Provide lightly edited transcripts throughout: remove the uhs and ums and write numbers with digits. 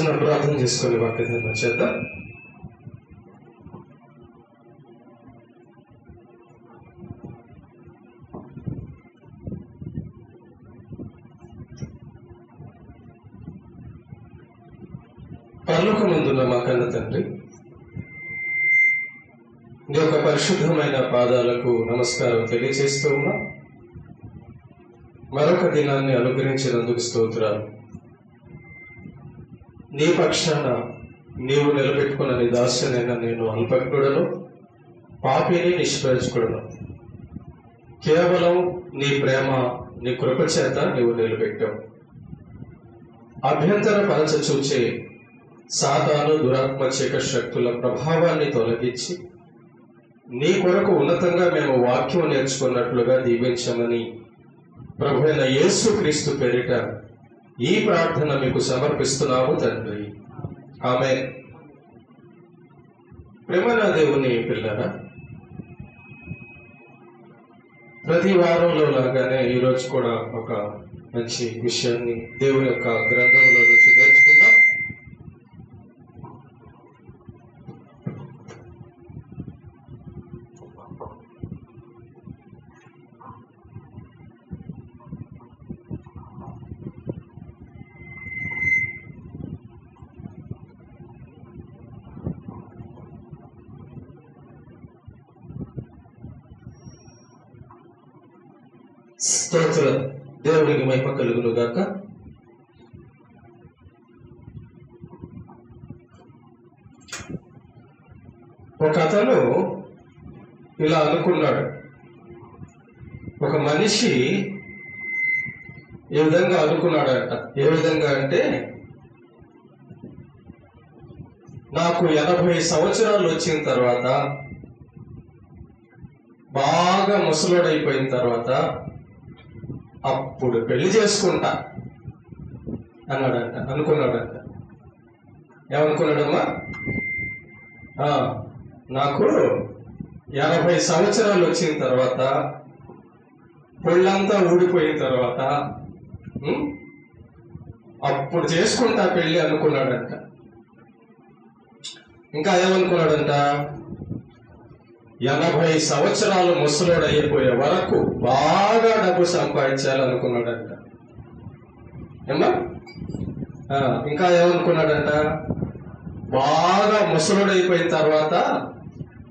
చిన్న ప్రార్థన చేసుకొని వాక్యం చేద్దాం. పరలోకమందున్న మా కన్న తండ్రి, నీ యొక్క పరిశుద్ధమైన పాదాలకు నమస్కారం తెలియజేస్తూ ఉన్నా. మరొక దినాన్ని అనుగ్రహించినందుకు స్తోత్రాలు. నీ పక్షాన నీవు నిలబెట్టుకున్న నీ దాస్యనైనా నేను అల్పజ్ఞుడను, పాపిని, నిష్ప్రయోజకుడను. కేవలం నీ ప్రేమ, నీ కృప చేత నీవు నిలబెట్టావు. అభ్యంతర పరచ చూచే సాతాను దురాత్మ చీకటి శక్తుల ప్రభావాన్ని తొలగించి నీ కొరకు ఉన్నతంగా మేము వాక్యం నేర్చుకున్నట్లుగా దీవించమని ప్రభు అయిన యేసు క్రీస్తు పేరిట ఈ ప్రార్థన మీకు సమర్పిస్తున్నాము తండ్రి. ఆమేన్. ప్రేమనా దేవుని పిల్లరా, ప్రతి వారంలో లాగానే ఈరోజు కూడా ఒక మంచి విషయాన్ని దేవుని యొక్క గ్రంథంలో నుంచి నేర్చుకుందాం. స్తోత్ర, దేవునికి మహిమ కలుగును గాక. ఒక అతను ఇలా అనుకున్నాడు. ఒక మనిషి ఏ విధంగా అనుకున్నాడట, ఏ విధంగా అంటే, నాకు 80 సంవత్సరాలు వచ్చిన తర్వాత, బాగా ముసలోడైపోయిన తర్వాత అప్పుడు పెళ్లి చేసుకుంటా అన్నాడంట, అనుకున్నాడంట. ఏమనుకున్నాడమ్మా? నాకు 80 సంవత్సరాలు వచ్చిన తర్వాత, పొళ్ళంతా ఊడిపోయిన తర్వాత అప్పుడు చేసుకుంటా పెళ్లి అనుకున్నాడంట. ఇంకా ఏమనుకున్నాడంట? 80 సంవత్సరాలు ముసలోడు అయిపోయే వరకు బాగా డబ్బు సంపాదించాలనుకున్నాడంట. ఏమ్మా? ఇంకా ఏమనుకున్నాడంట? బాగా ముసలోడు అయిపోయిన తర్వాత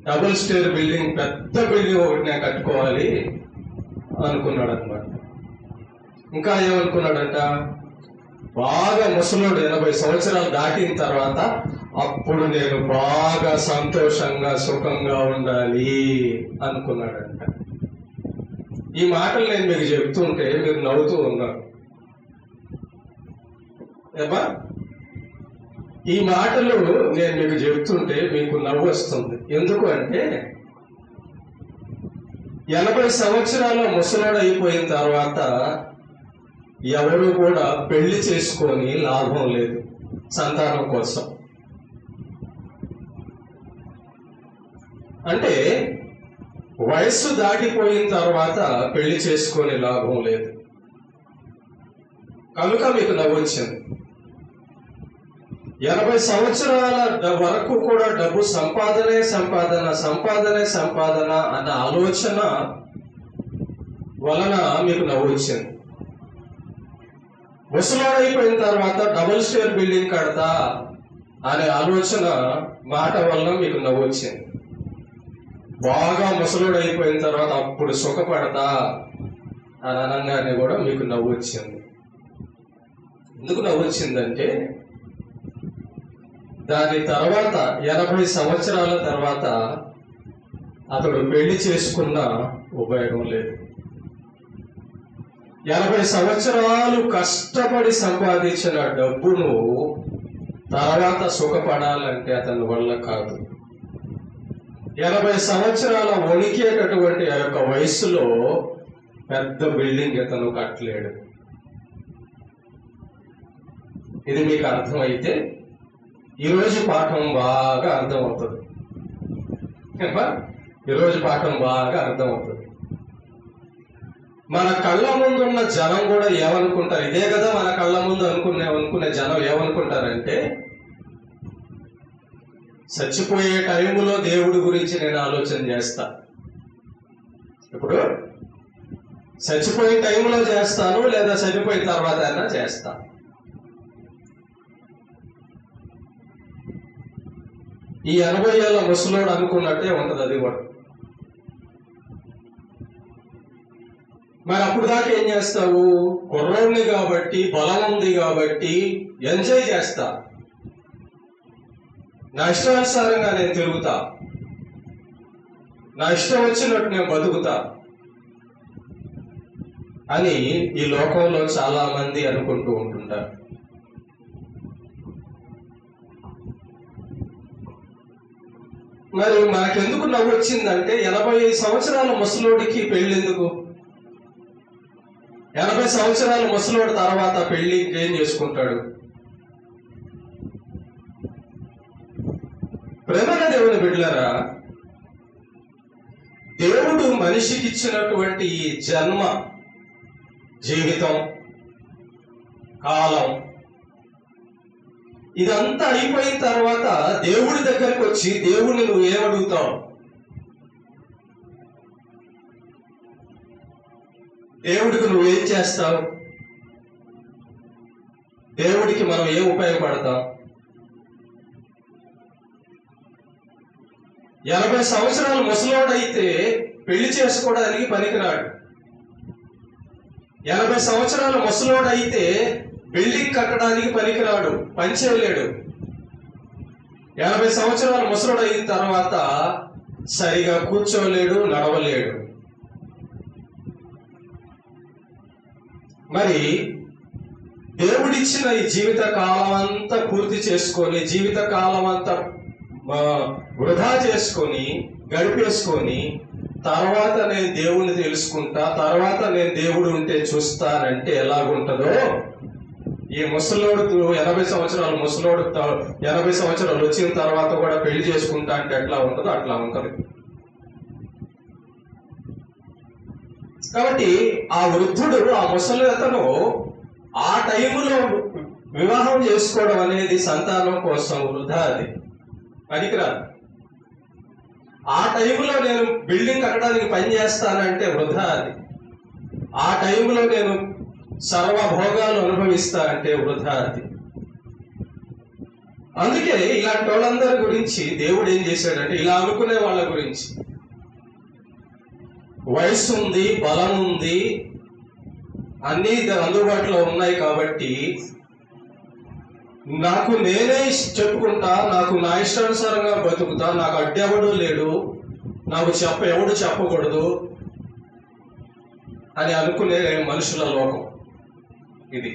డబుల్ స్టేర్ బిల్డింగ్, పెద్ద బిల్డింగ్ ఒకటి నేను కట్టుకోవాలి అనుకున్నాడు అనమాట. ఇంకా ఏమనుకున్నాడంట? బాగా ముసలోడు 80 సంవత్సరాలు దాటిన తర్వాత అప్పుడు నేను బాగా సంతోషంగా సుఖంగా ఉండాలి అనుకున్నాడంట. ఈ మాటలు నేను మీకు చెప్తుంటే మీరు నవ్వుతూ ఉన్నారు. ఏమా? ఈ మాటలు నేను మీకు చెప్తుంటే మీకు నవ్వు వస్తుంది. ఎందుకు అంటే, 80 సంవత్సరాలు ముసలోడు అయిపోయిన తర్వాత ఎవరు కూడా పెళ్లి చేసుకొని లాభం లేదు సంతానం కోసం. అంటే వయస్సు దాటిపోయిన తర్వాత పెళ్లి చేసుకొని లాభం లేదు. కనుక మీకు నవ్వొచ్చింది. 80 సంవత్సరాల వరకు కూడా డబ్బు సంపాదనే సంపాదన, సంపాదనే సంపాదన అన్న ఆలోచన వలన మీకు నవ్వొచ్చింది. ముసలాడైపోయిన తర్వాత డబుల్ స్టేర్ బిల్డింగ్ కడతా అనే ఆలోచన మాట వలన మీకు నవ్వొచ్చింది. బాగా ముసలుడు అయిపోయిన తర్వాత అప్పుడు సుఖపడతా అని అనగానే కూడా మీకు నవ్వొచ్చింది. ఎందుకు నవ్వొచ్చిందంటే, దాని తర్వాత 80 సంవత్సరాల తర్వాత అతడు పెళ్లి చేసుకున్న ఉపయోగం లేదు. 80 సంవత్సరాలు కష్టపడి సంపాదించిన డబ్బును తర్వాత సుఖపడాలంటే అతని వల్ల కాదు. 80 సంవత్సరాల వణికేటటువంటి ఆ యొక్క వయస్సులో పెద్ద బిల్డింగ్ అతను కట్టలేడు. ఇది మీకు అర్థమైతే ఈరోజు పాఠం బాగా అర్థమవుతుంది. ఈరోజు పాఠం బాగా అర్థమవుతుంది. మన కళ్ళ ముందు ఉన్న జనం కూడా ఏమనుకుంటారు? ఇదే కదా మన కళ్ళ ముందు అనుకునే జనం ఏమనుకుంటారంటే, చచ్చిపోయే టైంలో దేవుడి గురించి నేను ఆలోచన చేస్తా. ఇప్పుడు చచ్చిపోయే టైంలో చేస్తాను, లేదా చనిపోయిన తర్వాత అయినా చేస్తా. ఈ 80 ఏళ్ళ ముసలోడు అనుకున్నట్టే ఉంటది అది కూడా. మరి అప్పుడు దాకా ఏం చేస్తావు? కుర్రోడిని కాబట్టి, బలం ఉంది కాబట్టి ఎంజాయ్ చేస్తా, నా ఇష్టానుసారంగా నేను తిరుగుతా, నా ఇష్టం వచ్చినట్టు నేను బతుకుతా అని ఈ లోకంలో చాలా మంది అనుకుంటూ ఉంటుంటారు. మరి మనకెందుకు నవ్వు వచ్చిందంటే 85 సంవత్సరాల ముసలోడికి పెళ్ళెందుకు? 80 సంవత్సరాల ముసలోడి తర్వాత పెళ్లి ఏం చేసుకుంటాడు? ప్రేమన దేవుని బిడ్డలారా, దేవుడు మనిషికి ఇచ్చినటువంటి ఈ జన్మ, జీవితం, కాలం ఇదంతా అయిపోయిన తర్వాత దేవుడి దగ్గరికి వచ్చి దేవుడిని నువ్వు ఏమడుగుతావు? దేవుడికి నువ్వేం చేస్తావు? దేవుడికి మనం ఏం ఉపయోగపడతాం? 80 సంవత్సరాల ముసలోడైతే పెళ్లి చేసుకోవడానికి పనికిరాడు. 80 సంవత్సరాల ముసలోడైతే బిల్డింగ్ కట్టడానికి పనికిరాడు, పని చేయలేడు. 80 సంవత్సరాల ముసలోడు అయిన తర్వాత సరిగా కూర్చోలేడు, నడవలేడు. మరి దేవుడిచ్చిన ఈ జీవిత కాలం అంతా పూర్తి చేసుకొని, జీవిత కాలం అంతా వృధా చేసుకొని గడిపేసుకొని, తర్వాత నేను దేవుణ్ణి తెలుసుకుంటా, తర్వాత నేను దేవుడు ఉంటే చూస్తానంటే ఎలాగుంటుందో, ఈ ముసలోడు 80 సంవత్సరాలు ముసలోడు 80 సంవత్సరాలు వచ్చిన తర్వాత కూడా పెళ్లి చేసుకుంటా అంటే ఎట్లా ఉంటుందో అట్లా ఉంటుంది. కాబట్టి ఆ వృద్ధుడు, ఆ ముసలి అతను ఆ టైంలో వివాహం చేసుకోవడం అనేది సంతానం కోసం వృధా, అది పనికిరాదు. ఆ టైంలో నేను బిల్డింగ్ కట్టడానికి పని చేస్తానంటే వృధా, అది. ఆ టైంలో నేను సర్వభోగాలు అనుభవిస్తా అంటే వృధా, అది. అందుకే ఇలాంటి వాళ్ళందరి గురించి దేవుడు ఏం చేశాడంటే, ఇలా అనుకునే వాళ్ళ గురించి, వయసు ఉంది, బలం ఉంది, అన్నీ అందుబాటులో ఉన్నాయి కాబట్టి నాకు నేనే చెప్పుకుంటా, నాకు నా ఇష్టానుసారంగా బతుకుతా, నాకు అడ్డెవడు లేడు, నాకు ఎవడు చెప్పకూడదు అని అనుకునే మనుషుల లోకం ఇది.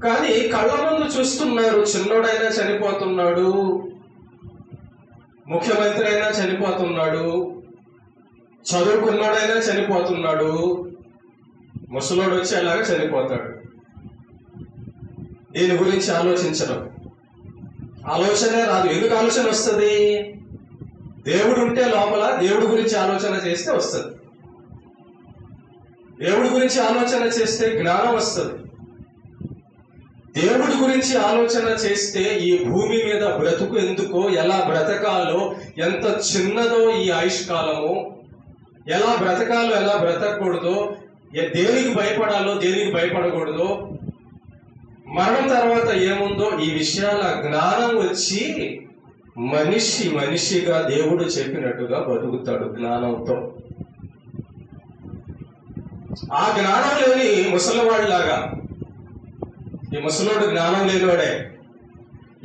కానీ కళ్ళ ముందు చూస్తున్నారు, చిన్నోడైనా చనిపోతున్నాడు, ముఖ్యమంత్రి అయినా చనిపోతున్నాడు, చదువుకున్నాడైనా చనిపోతున్నాడు, ముసలోడు వచ్చి అలాగా చనిపోతాడు. దీని గురించి ఆలోచించడం, ఆలోచనే రాదు. ఎందుకు ఆలోచన వస్తుంది? దేవుడు ఉంటే లోపల దేవుడి గురించి ఆలోచన చేస్తే వస్తుంది. దేవుడి గురించి ఆలోచన చేస్తే జ్ఞానం వస్తుంది. దేవుడి గురించి ఆలోచన చేస్తే ఈ భూమి మీద బ్రతుకు ఎందుకో, ఎలా బ్రతకాలో, ఎంత చిన్నదో ఈ ఆయుష్కాలము, ఎలా బ్రతకాలో, ఎలా బ్రతకూడదో, దేనికి భయపడాలో, దేనికి భయపడకూడదో, మరణం తర్వాత ఏముందో, ఈ విషయాల జ్ఞానం వచ్చి మనిషిగా దేవుడు చెప్పినట్టుగా బతుకుతాడు జ్ఞానంతో. ఆ జ్ఞానం లేని ముసలివాడిలాగా, ఈ ముసలోడు జ్ఞానం లేనివాడే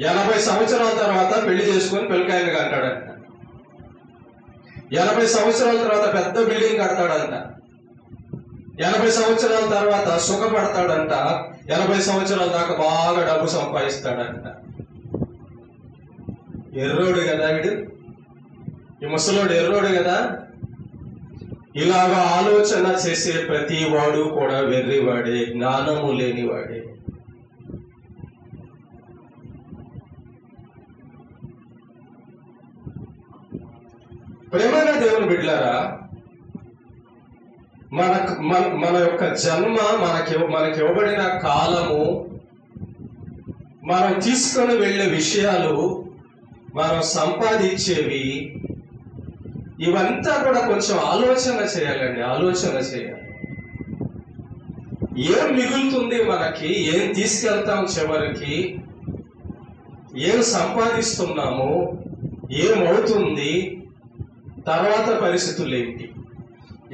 80 సంవత్సరాల తర్వాత పెళ్లి చేసుకొని పిల్లకాయలుగా అంటాడంట. 80 సంవత్సరాల తర్వాత పెద్ద బిల్డింగ్ కడతాడంట. 80 సంవత్సరాల తర్వాత సుఖపడతాడంట. 80 సంవత్సరాల దాకా బాగా డబ్బు సంపాదిస్తాడంట. ఎర్రోడు కదా వీడు, ఈ ముసలోడు ఎర్రోడు కదా. ఇలాగా ఆలోచన చేసే ప్రతి వాడు కూడా వెర్రివాడే, జ్ఞానము లేనివాడే. ప్రేమైన దేవుని బిడ్డలారా, మన యొక్క జన్మ, మనకి ఇవ్వబడిన కాలము మనం తీసుకొని వెళ్ళే విషయాలు, మనం సంపాదించేవి, ఇవంతా కూడా కొంచెం ఆలోచన చేయాలండి. ఆలోచన చేయాలి. ఏం మిగులుతుంది మనకి, ఏం తీసుకెళ్తాం చివరికి, ఏం సంపాదిస్తున్నాము, ఏమవుతుంది, తర్వాత పరిస్థితులు ఏంటి,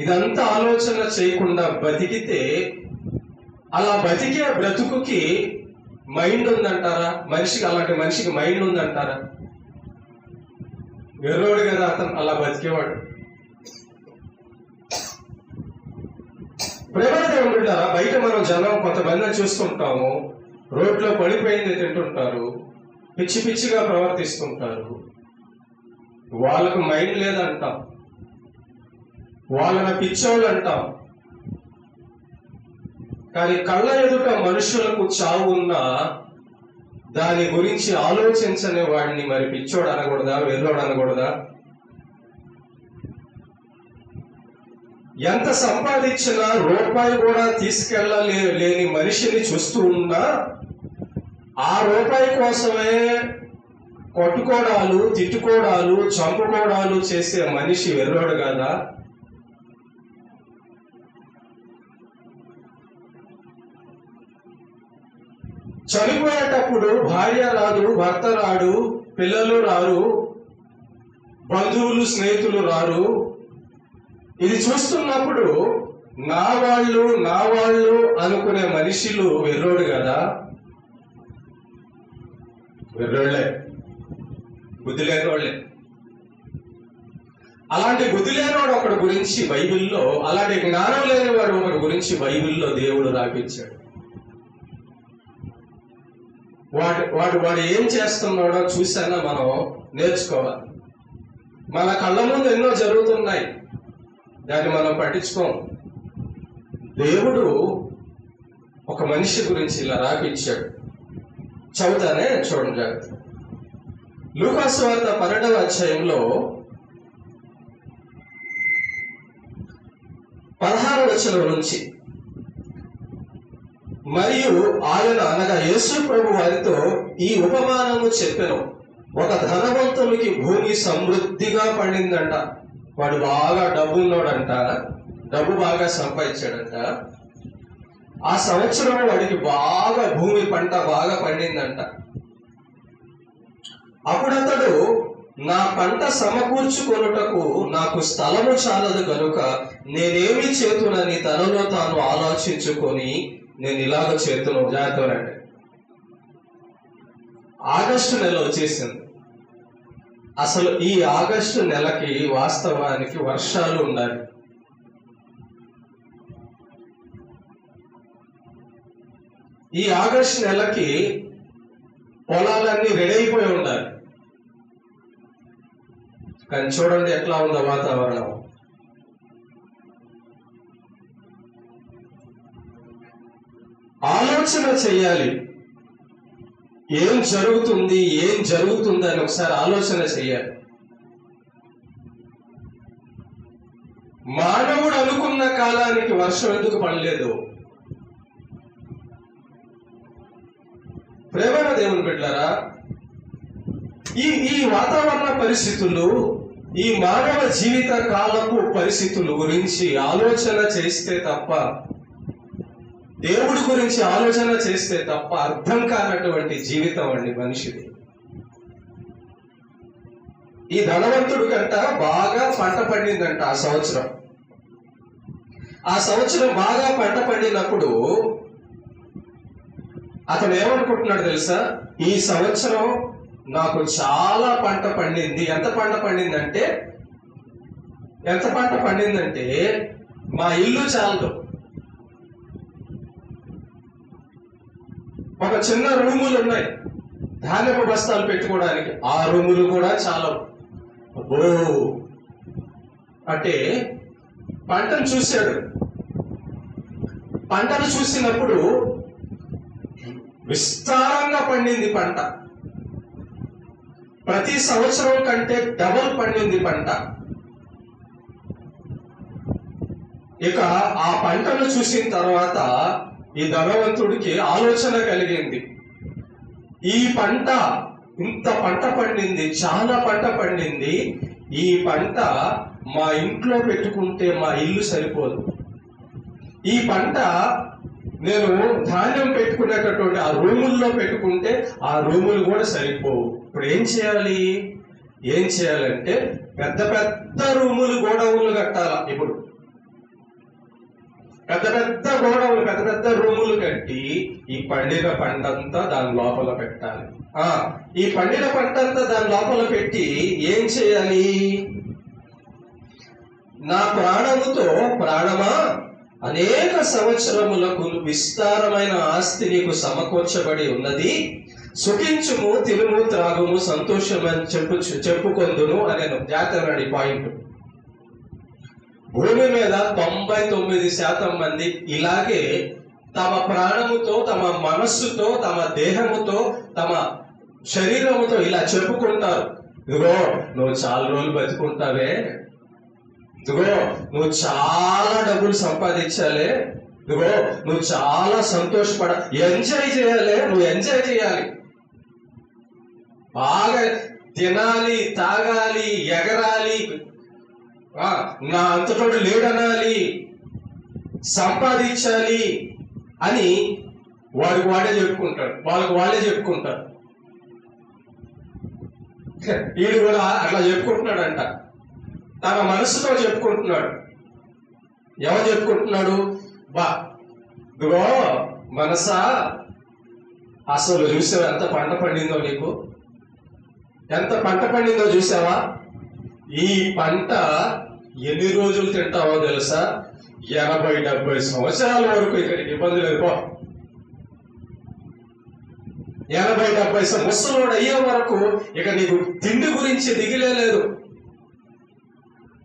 ఇదంతా ఆలోచన చేయకుండా బతికితే అలా బతికే బ్రతుకుకి మైండ్ ఉందంటారా? అలాంటి మనిషికి మైండ్ ఉందంటారా? వెర్రోడు కదా అతను అలా బతికేవాడు. ప్రేమదేవుడు ఉంటారా? బయట మనం జనం కొంతమందిని చూస్తుంటాము, రోడ్లో పడిపోయింది తింటుంటారు, పిచ్చి పిచ్చిగా ప్రవర్తిస్తుంటారు. వాళ్ళకు మైండ్ లేదంటాం, వాళ్ళని పిచ్చోళ్ళు అంటాం. కానీ కళ్ళ ఎదుట మనుషులకు చావు ఉన్నా దాని గురించి ఆలోచించని వాడిని మరి పిచ్చోడు అనకూడదా, వెర్రోడు అనకూడదా? ఎంత సంపాదించినా రూపాయి కూడా తీసుకెళ్ళలేని మనిషిని చూస్తూ ఉన్నా ఆ రూపాయి కోసమే కొట్టుకోవడాలు, తిట్టుకోవడాలు, చంపుకోవడాలు చేసే మనిషి వెర్రోడు కదా? చనిపోయేటప్పుడు భార్య రాదు, భర్త రాడు, పిల్లలు రారు, బంధువులు స్నేహితులు రారు. ఇది చూస్తున్నప్పుడు నా వాళ్ళు అనుకునే మనుషులు వెర్రోడు కదా? వెర్రోళ్లే, బుద్ధి లేనివాళ్లే. అలాంటి బుద్ధి లేనివాడు ఒకటి గురించి బైబిల్లో, అలాంటి జ్ఞానం లేనివాడు ఒకటి గురించి బైబిల్లో దేవుడు రాపించాడు. వాడు ఏం చేస్తున్నాడో చూసానా మనం నేర్చుకోవాలి. మన కళ్ళ ముందు ఎన్నో జరుగుతున్నాయి, దాన్ని మనం పట్టించుకోం. దేవుడు ఒక మనిషి గురించి ఇలా రాపించాడు. చదువుతానే, చూడండి జాగ్రత్త. లూకాసు వార్త 12వ అధ్యాయంలో 16వ వచనం నుంచి, మరియు ఆయన అనగా యేసు ప్రభు వారితో ఈ ఉపమానము చెప్పెను. ఒక ధనవంతునికి భూమి సమృద్ధిగా పండిందంట. వాడు బాగా డబ్బున్నోడంట, డబ్బు బాగా సంపాదించాడంట. ఆ సంవత్సరం వాడికి బాగా భూమి పంట బాగా పండిందంట. అప్పుడతడు నా పంట సమకూర్చుకొనుటకు నాకు స్థలము చాలదు కనుక నేనేమి చేతునని తనలో తాను ఆలోచించుకొని నేను ఇలాగ చేతును. జాగ్రత్త. ఆగస్టు నెల వచ్చేసింది. అసలు ఈ ఆగస్టు నెలకి వాస్తవానికి వర్షాలు ఉండాలి. ఈ ఆగస్టు నెలకి పొలాలన్నీ రెడీ అయిపోయి ఉండాలి. కానీ చూడండి ఎట్లా ఉందో వాతావరణం. ఆలోచన చెయ్యాలి. ఏం జరుగుతుంది అని ఒకసారి ఆలోచన చెయ్యాలి. మానవుడు అనుకున్న కాలానికి వర్షం ఎందుకు పడలేదు? ప్రేమ దేవుని బిడ్డలారా, ఈ వాతావరణ పరిస్థితులు, ఈ మానవ జీవిత కాలపు పరిస్థితుల గురించి ఆలోచన చేస్తే తప్ప, దేవుడి గురించి ఆలోచన చేస్తే తప్ప అర్థం కానటువంటి జీవితం అండి మనిషిది. ఈ ధనవంతుడి కంట బాగా పంట పండిందంట ఆ సంవత్సరం. ఆ సంవత్సరం బాగా పంట పండినప్పుడు అతను ఏమనుకుంటున్నాడు తెలుసా? ఈ సంవత్సరం నాకు చాలా పంట పండింది. ఎంత పంట పండిందంటే మా ఇల్లు చాలదు. ఒక చిన్న రూములు ఉన్నాయి ధాన్యపు బస్తాలు పెట్టుకోవడానికి, ఆ రూములు కూడా చాలవు. అబ్బో అంటే పంటను చూశాడు. పంటను చూసినప్పుడు విస్తారంగా పండింది పంట. ప్రతి సంవత్సరం కంటే డబల్ పండింది పంట. ఇక ఆ పంటను చూసిన తర్వాత ఈ ధనవంతుడికి ఆలోచన కలిగింది. ఈ పంట ఇంత పంట పండింది, చాలా పంట పండింది. ఈ పంట మా ఇంట్లో పెట్టుకుంటే మా ఇల్లు సరిపోదు. ఈ పంట నేను ధాన్యం పెట్టుకునేటటువంటి ఆ రూముల్లో పెట్టుకుంటే ఆ రూములు కూడా సరిపోవు. ఇప్పుడు ఏం చేయాలంటే పెద్ద పెద్ద రూములు, గోడౌన్లు కట్టాల. ఇప్పుడు పెద్ద పెద్ద రూములు కట్టి ఈ పండిన పంటంతా దాని లోపల పెట్టాలి. ఈ పండిన పంటంతా దాని లోపల పెట్టి ఏం చేయాలి? నా ప్రాణముతో ప్రాణమా, అనేక సంవత్సరములకు విస్తారమైన ఆస్తి నీకు సమకూర్చబడి ఉన్నది, సుఖించుము, తినుము, త్రాగుము, సంతోషమని చెప్పుకొందును అనే జాతరని పాయింట్. భూమి మీద 99% మంది ఇలాగే తమ ప్రాణముతో, తమ మనస్సుతో, తమ దేహముతో, తమ శరీరముతో ఇలా చెప్పుకుంటారు. ఇదిగో నువ్వు చాలా రోజులు బతుకుంటావే, ఇదిగో నువ్వు చాలా డబ్బులు సంపాదించాలే, ఇదిగో నువ్వు చాలా సంతోషపడ, ఎంజాయ్ చేయాలి, నువ్వు ఎంజాయ్ చేయాలి, బాగా తినాలి, తాగాలి, ఎగరాలి, నా అంతటోడు లేడనాలి, సంపాదించాలి అని వాళ్ళే చెప్పుకుంటారు. వీడు కూడా అట్లా చెప్పుకుంటున్నాడంట, తన మనసుతో చెప్పుకుంటున్నాడు. ఎవరు చెప్పుకుంటున్నాడు? ఇదిగో మనసా, అసలు చూసావా ఎంత పంట పండిందో నీకు? ఎంత పంట పండిందో చూసావా? ఈ పంట ఎన్ని రోజులు తింటావో తెలుసా? 80-70 సంవత్సరాల వరకు ఇక్కడికి ఇబ్బంది లేదు. 80-70 ముసలోడు అయ్యే వరకు ఇక నీకు తిండి గురించి దిగిలే లేదు.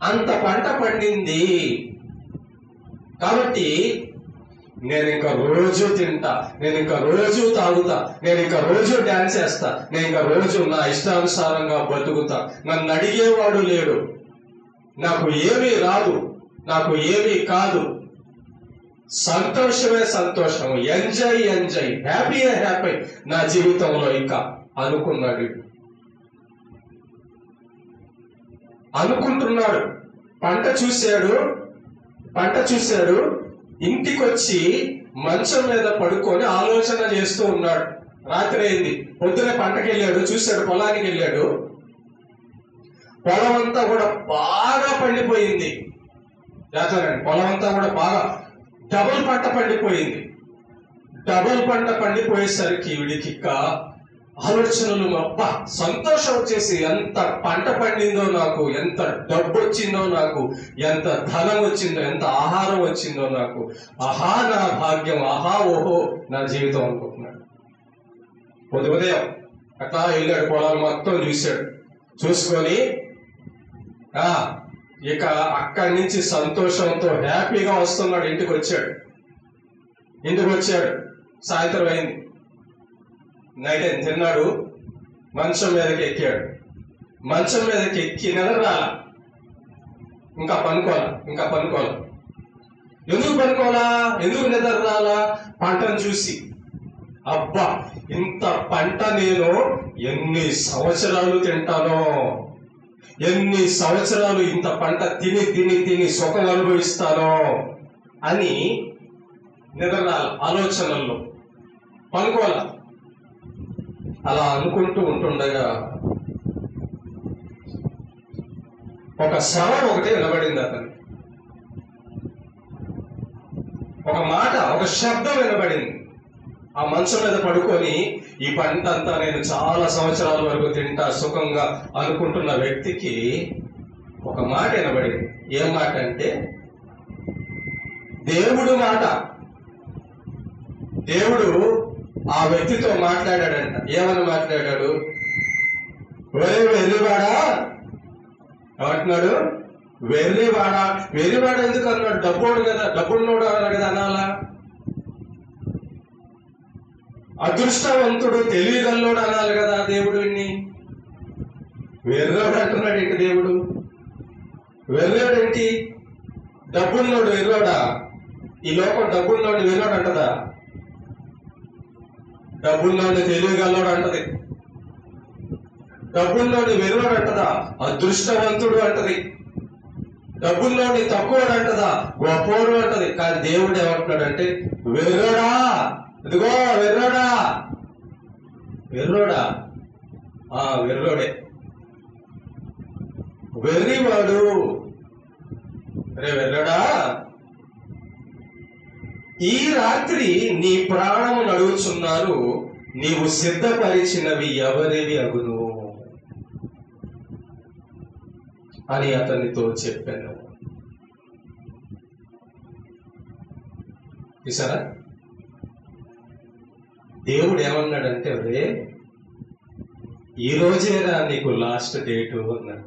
అంత పంట పండింది. కాబట్టి నేను ఇంకా రోజు తింటా, నేను ఇంకా రోజు తాగుతా, నేను ఇంకా రోజు డాన్స్ చేస్తా, నేను ఇంకా రోజు నా ఇష్టానుసారంగా బతుకుతా, నన్ను అడిగేవాడు లేడు, నాకు ఏమీ రాదు, నాకు ఏమీ కాదు, సంతోషమే సంతోషం, ఎంజాయ్, హ్యాపీ నా జీవితంలో ఇంకా అనుకుంటున్నాడు. పంట చూశాడు, ఇంటికి వచ్చి మంచం మీద పడుకొని ఆలోచన చేస్తూ ఉన్నాడు. రాత్రి అయింది, పొద్దునే పంటకి వెళ్ళాడు, చూశాడు, పొలానికి వెళ్ళాడు. పొలం అంతా కూడా బాగా పండిపోయింది. పొలం అంతా కూడా బాగా డబుల్ పంట పండిపోయింది. డబుల్ పంట పండిపోయేసరికి వీడికి ఆలోచనలు, అబ్బా సంతోషం వచ్చేసి, ఎంత పంట పండిందో నాకు, ఎంత డబ్బు వచ్చిందో నాకు, ఎంత ధనం వచ్చిందో, ఎంత ఆహారం వచ్చిందో నాకు, ఆహా నా భాగ్యం, ఆహా ఓహో నా జీవితం అనుకుంటున్నాడు. ఉదయం అట్లా వెళ్ళాడు, పొలాలు మొత్తం చూసుకొని ఇక అక్కడి నుంచి సంతోషంతో హ్యాపీగా వస్తున్నాడు. ఇంటికి వచ్చాడు, సాయంత్రం అయింది, నైట్ అయింది, తిన్నాడు, మంచం మీదకి ఎక్కాడు. మంచం మీదకి ఎక్కి నిద్ర ఇంకా పనుకోలా. ఎందుకు నిద్ర రాలా? పంటను చూసి, అబ్బా ఇంత పంట నేను ఎన్ని సంవత్సరాలు తింటానో, ఎన్ని సంవత్సరాలు ఇంత పంట తిని సుఖం అనుభవిస్తానో అని నిద్ర రాల, ఆలోచనల్లో పనుకోలా. అలా అనుకుంటూ ఉంటుండగా ఒక స్వరం ఒకటి వినబడింది అతను. ఒక మాట, ఒక శబ్దం వినబడింది. ఆ మంచం మీద పడుకొని ఈ పంట అంతా నేను చాలా సంవత్సరాల వరకు తింటా సుఖంగా అనుకుంటున్న వ్యక్తికి ఒక మాట వినబడింది. ఏం మాట అంటే దేవుడు మాట. దేవుడు ఆ వ్యక్తితో మాట్లాడాడంట. ఏమని మాట్లాడాడు? ఒరే వెర్రివాడా ఏమంటున్నాడు? వెర్రివాడ ఎందుకు అన్నాడు? డబ్బుడు కదా, డబ్బున్నోడు అన్నాడు కదా అనాలా? అదృష్టవంతుడు, తెలివిగల్లోడు అనాలి కదా దేవుడు. వెర్రోడు అంటున్నాడు ఏంటి దేవుడు? వెర్రోడు ఏంటి? డబ్బున్నోడు వెర్రోడా? ఈ లోకం డబ్బున్నోడు వెర్రోడు అంటదా? డబ్బుల్లోని తెలియగలడు అంటది, డబ్బుల్లోని వెరువాడు అంటదా, అదృష్టవంతుడు అంటది, డబ్బుల్లోని తక్కువడు అంటదా, గొప్పవాడు అంటది. కానీ దేవుడు ఏమంటున్నాడంటే వెర్రోడా, ఇదిగో వెర్రోడా, వెర్రోడా, వెర్రోడే, వెర్రివాడు, రే వెర్రోడా, ఈ రాత్రి నీ ప్రాణము నడుగుచున్నారు, నీవు సిద్ధపరిచినవి ఎవరివి అగును అని అతనితో చెప్పాను. చూసారా, దేవుడు ఏమన్నాడంటే రే ఈ రోజేరా నీకు లాస్ట్ డేటు అన్నాడు.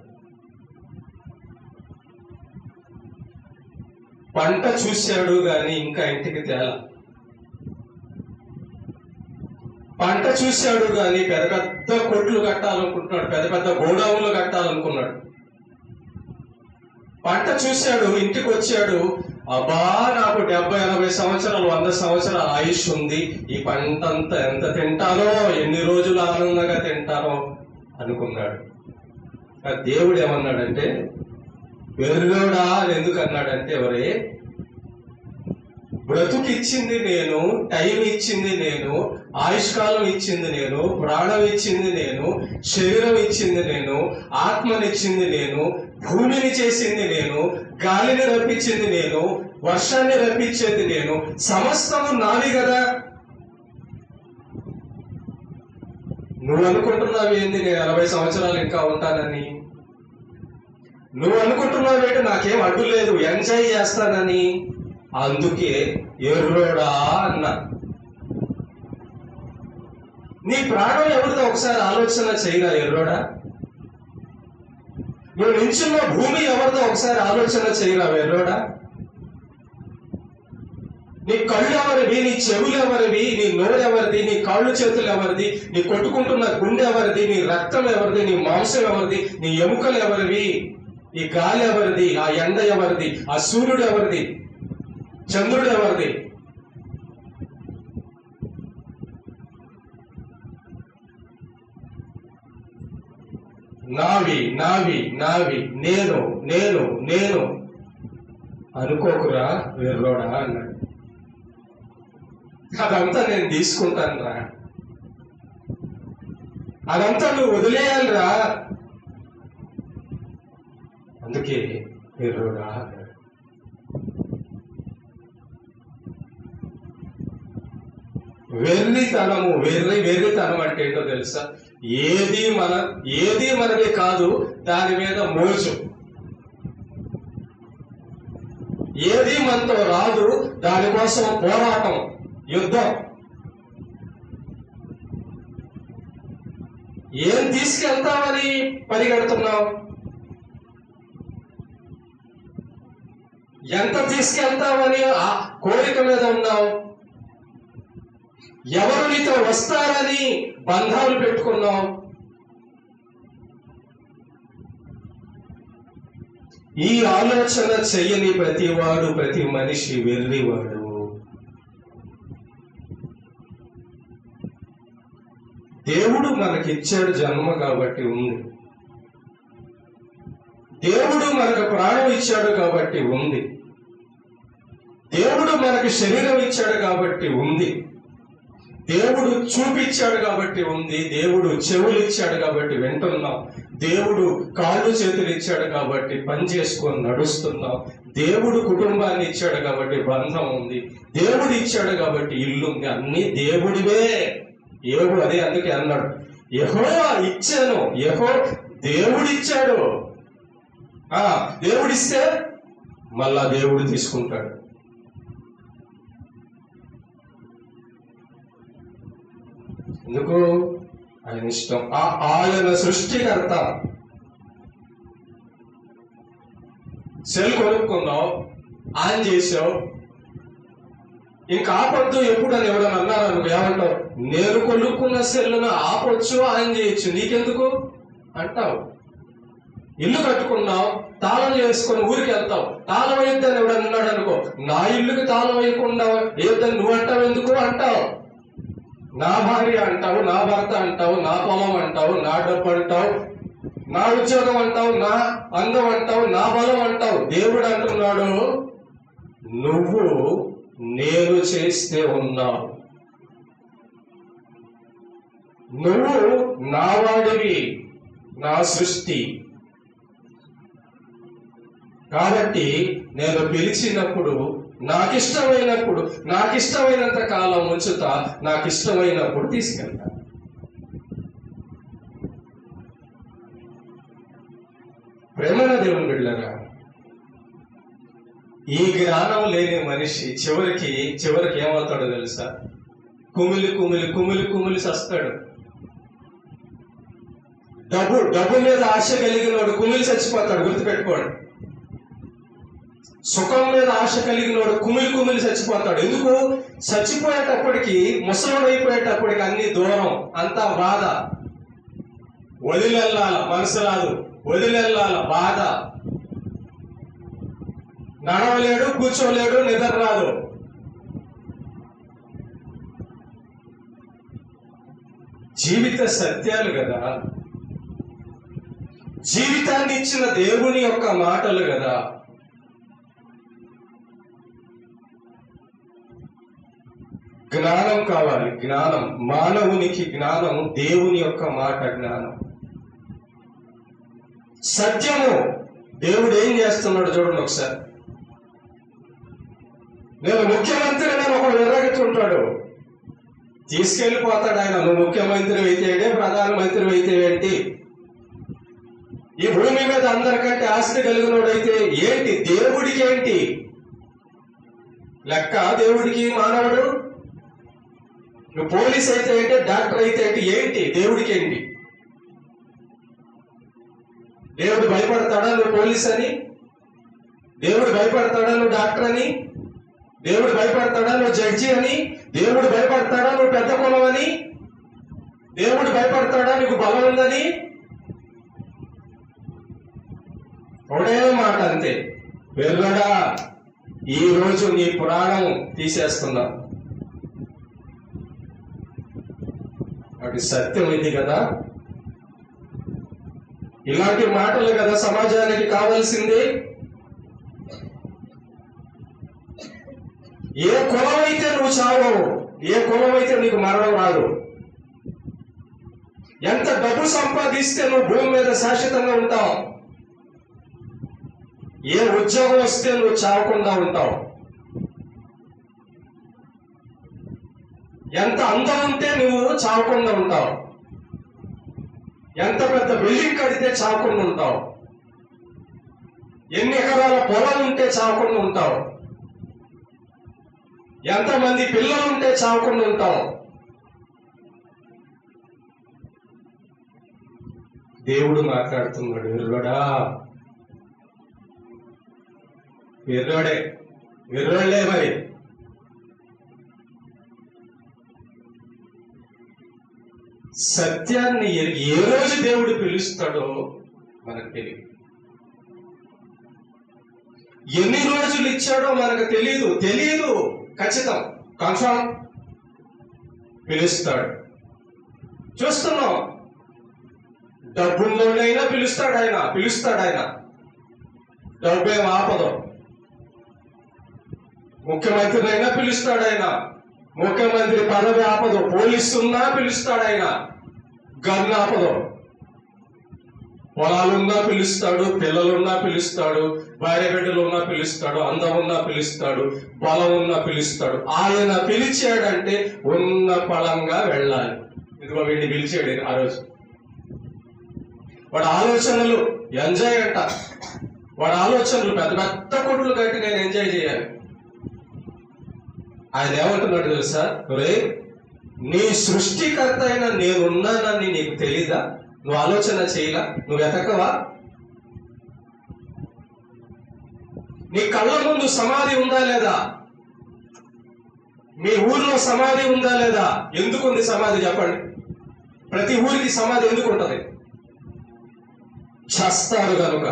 పంట చూశాడు గాని ఇంకా ఇంటికి తేల, పంట చూశాడు గాని పెద్ద పెద్ద కొట్లు కట్టాలనుకుంటున్నాడు, పెద్ద పెద్ద గోడౌన్లు కట్టాలనుకున్నాడు. పంట చూశాడు, ఇంటికి వచ్చాడు, అబ్బా నాకు 70-80 సంవత్సరాలు 100 సంవత్సరాల ఆయుష్ ఉంది, ఈ పంట అంతా ఎంత తింటారో, ఎన్ని రోజులు ఆనందంగా తింటారో అనుకున్నాడు. దేవుడు ఏమన్నాడంటే వెర్రోడా అని ఎందుకు అన్నాడంటే ఎవరే బ్రతుకు ఇచ్చింది నేను, టైం ఇచ్చింది నేను, ఆయుష్కాలం ఇచ్చింది నేను, ప్రాణం ఇచ్చింది నేను, శరీరం ఇచ్చింది నేను, ఆత్మనిచ్చింది నేను, భూమిని చేసింది నేను, గాలిని రప్పించింది నేను, వర్షాన్ని రప్పించేది నేను, సమస్తము నాది కదా. నువ్వు అనుకుంటున్నావు ఏంది నేను 80 సంవత్సరాలు ఇంకా ఉంటానని, నువ్వు అనుకుంటున్నావేంటి నాకేం అడ్డు లేదు ఎంజాయ్ చేస్తానని. అందుకే ఎర్రోడా అన్నా. నీ ప్రాణం ఎవరితో ఒకసారి ఆలోచన చేయరా ఎర్రోడా, నువ్వు నించున్న భూమి ఎవరితో ఒకసారి ఆలోచన చేయరా ఎర్రోడా, నీ కళ్ళు ఎవరివి, నీ చెవులు ఎవరివి, నీ నోరు ఎవరిది, నీ కాళ్ళు చేతులు ఎవరిది, నీ కొట్టుకుంటున్న గుండె ఎవరిది, నీ రక్తం ఎవరిది, నీ మాంసం ఎవరిది, నీ ఎముకలు ఎవరివి, ఈ గాలి ఎవరిది, ఆ ఎండ ఎవరిది, ఆ సూర్యుడు ఎవరిది, చంద్రుడు ఎవరిది. నావి నావి నావి, నేను నేను నేను అనుకోకురా వెర్రోడా అన్నాడు. అదంతా నేను తీసుకుంటాను రా, అదంతా నువ్వు వదిలేయాలిరా, అందుకే వెర్రోడా అన్నాడు. వెర్రితనము, వెర్రితనం అంటే ఏంటో తెలుసా, ఏది మనది కాదు, దాని మీద మోజు, ఏది మనతో రాదు, దానికోసం పోరాటం, యుద్ధం. ఏం తీసుకెళ్తామని పరిగెడుతున్నావు, ఎంత తీసుకెళ్తామని ఆ కోరిక మీద ఉన్నావు, ఎవరు నీతో వస్తారని బంధాలు పెట్టుకున్నావు. ఈ ఆలోచన చెయ్యని ప్రతివాడు, ప్రతి మనిషి వెర్రివాడు. దేవుడు మనకిచ్చాడు జన్మ కాబట్టి ఉంది, దేవుడు మనకు ప్రాణం ఇచ్చాడు కాబట్టి ఉంది, దేవుడు మనకు శరీరం ఇచ్చాడు కాబట్టి ఉంది, దేవుడు చూపిచ్చాడు కాబట్టి ఉంది, దేవుడు చెవులు ఇచ్చాడు కాబట్టి వింటున్నాం, దేవుడు కాళ్ళు చేతులు ఇచ్చాడు కాబట్టి పని చేసుకొని నడుస్తున్నాం, దేవుడు కుటుంబాన్ని ఇచ్చాడు కాబట్టి బంధం ఉంది, దేవుడు ఇచ్చాడు కాబట్టి ఇల్లు ఉంది, అన్ని దేవుడివే. ఏవో అదే అందుకే అన్నాడు యెహోవా ఇచ్చాను, దేవుడిచ్చాడు. దేవుడిస్తే మళ్ళా దేవుడు తీసుకుంటాడు. ఎందుకు? ఆయన ఇష్టం. ఆయన సృష్టికర్త. సెల్ కొనుక్కున్నావు, ఆన్ చేసావు, ఇంకా ఆపొద్దు ఎప్పుడు అని ఎవరైనా అన్నారు అనుకో, ఏమంటావు? నేను కొనుక్కున్న సెల్లును ఆపొచ్చు, ఆన్ చేయొచ్చు, నీకెందుకు అంటావు. ఇల్లు కట్టుకున్నావు, తాళం చేసుకొని ఊరికి వెళ్తావు, తాళం వేద్దని ఎవడన్నా అన్నాడు అనుకో, నా ఇల్లుకి తాళం వేయకుండా వేద్దని నువ్వు అంటావు ఎందుకు అంటావు. నా భార్య అంటావు, నా భర్త అంటావు, నా పొలం అంటావు, నా డబ్బు అంటావు, నా ఉద్యోగం అంటావు, నా అందం అంటావు, నా బలం అంటావు. దేవుడు అంటున్నాడు, నువ్వు నేను చేస్తే ఉన్నావు, నువ్వు నా వాడివి, నా సృష్టి. కాబట్టి నేను పిలిచినప్పుడు, నాకిష్టమైనప్పుడు, నాకిష్టమైనంత కాలం ఉంచుతా, నాకిష్టమైనప్పుడు తీసుకెళ్తా. ప్రేమన దేవుని బిడ్డలారా, ఈ జ్ఞానం లేని మనిషి చివరికి ఏమవుతాడో తెలుసా? కుమిలి కుమిలి కుమిలి కుమిలి చస్తాడు. డబ్బు మీద ఆశ కలిగినోడు కుమిలి చచ్చిపోతాడు, గుర్తుపెట్టుకోండి. సుఖం మీద ఆశ కలిగినోడు కుమిలి కుమిలి చచ్చిపోతాడు. ఎందుకు? చచ్చిపోయేటప్పటికి, ముసలుడు అయిపోయేటప్పటికి అన్ని దూరం, అంతా బాధ. వదిలెళ్ళాల, మనసు రాదు, వదిలెళ్ళాల, బాధ. నడవలేడు, కూర్చోలేడు, నిద్ర రాదు. జీవిత సత్యాలు కదా, జీవితాన్ని ఇచ్చిన దేవుని యొక్క మాటలు కదా. జ్ఞానం కావాలి, జ్ఞానం. మానవునికి జ్ఞానం దేవుని యొక్క మాట జ్ఞానం. సత్యము. దేవుడు ఏం చేస్తున్నాడు చూడండి ఒకసారి. నేను ముఖ్యమంత్రి అని ఒకడు ఎర్రగెత్తుంటాడు, తీసుకెళ్ళిపోతాడు ఆయన. నువ్వు ముఖ్యమంత్రి అయితే, ప్రధానమంత్రి అయితే ఏంటి, ఈ భూమి మీద అందరికంటే ఆస్తి కలిగినోడైతే ఏంటి, దేవుడికి ఏంటి లెక్క? దేవుడికి మానవుడు. నువ్వు పోలీస్ అయితే ఏంటి, డాక్టర్ అయితే ఏంటి, దేవుడికి ఏంటి? దేవుడు భయపడతాడా నువ్వు పోలీస్ అని? దేవుడు భయపడతాడా నువ్వు డాక్టర్ అని? దేవుడు భయపడతాడా నువ్వు జడ్జి అని? దేవుడు భయపడతాడా నువ్వు పెద్ద కులం అని? దేవుడు భయపడతాడా నీకు బలం ఉందని? ఒకటే మాట అంతే, వెళ్ళడా ఈ రోజు నీ ప్రాణం తీసేస్తున్నా. అటు సత్యం ఇది కదా. ఇలాంటి మాటలు కదా సమాజానికి కావాల్సింది. ఏ కులం అయితే నువ్వు చావవు, ఏ కులం అయితే నీకు మరణం రాదు. ఎంత డబ్బు సంపాదిస్తే నువ్వు భూమి మీద శాశ్వతంగా ఉంటావు. ఏ ఉద్యోగం వస్తే నువ్వు చావకుండా ఉంటావు. ఎంత అందం ఉంటే నువ్వు చావకుండా ఉంటావు. ఎంత పెద్ద బిల్డింగ్ కడితే చావకుండా ఉంటావు. ఎన్ని ఎకరాల పొలం ఉంటే చావకుండా ఉంటావు. ఎంతమంది పిల్లలు ఉంటే చావకుండా ఉంటావు. దేవుడు మాట్లాడుతున్నాడు, ఎర్రడా, ఎర్రోళ్లే మరి. సత్యాన్ని ఏ రోజు దేవుడు పిలుస్తాడో మనకు తెలియదు. ఎన్ని రోజులు ఇచ్చాడో మనకు తెలియదు. ఖచ్చితం, కన్ఫర్మ్ పిలుస్తాడు. చూస్తున్నాం, డబ్బుల్లోనైనా పిలుస్తాడు ఆయన. డబ్బేం ఆపదు. ముఖ్యమంత్రినైనా పిలుస్తాడు ఆయన. ముఖ్యమంత్రి పదవి ఆపదు. పోలీసున్నా పిలుస్తాడు ఆయన, గన్ ఆపదు. పొలాలున్నా పిలుస్తాడు, పిల్లలున్నా పిలుస్తాడు, భార్య బిడ్డలు ఉన్నా పిలుస్తాడు, అందం ఉన్నా పిలుస్తాడు, బలం ఉన్నా పిలుస్తాడు. ఆయన పిలిచాడంటే ఉన్న పళంగా వెళ్ళాలి. ఇదిగో వీడిని పిలిచాడు ఆ రోజు. వాడి ఆలోచనలు ఎంజాయ్ అంట. వాడి ఆలోచనలు పెద్ద పెద్ద కొట్లు కట్టి నేను ఎంజాయ్ చేయాలి. ఆయన ఏమంటున్నాడు తెలుసా? రే, నీ సృష్టికర్త అయిన నేనున్నానని నీకు తెలీదా? నువ్వు ఆలోచన చేయలా? నువ్వు వెతకవా? నీ కళ్ళ ముందు సమాధి ఉందా లేదా? మీ ఊర్లో సమాధి ఉందా లేదా? ఎందుకుంది సమాధి చెప్పండి. ప్రతి ఊరికి సమాధి ఎందుకు ఉంటది? చస్తారు కనుక.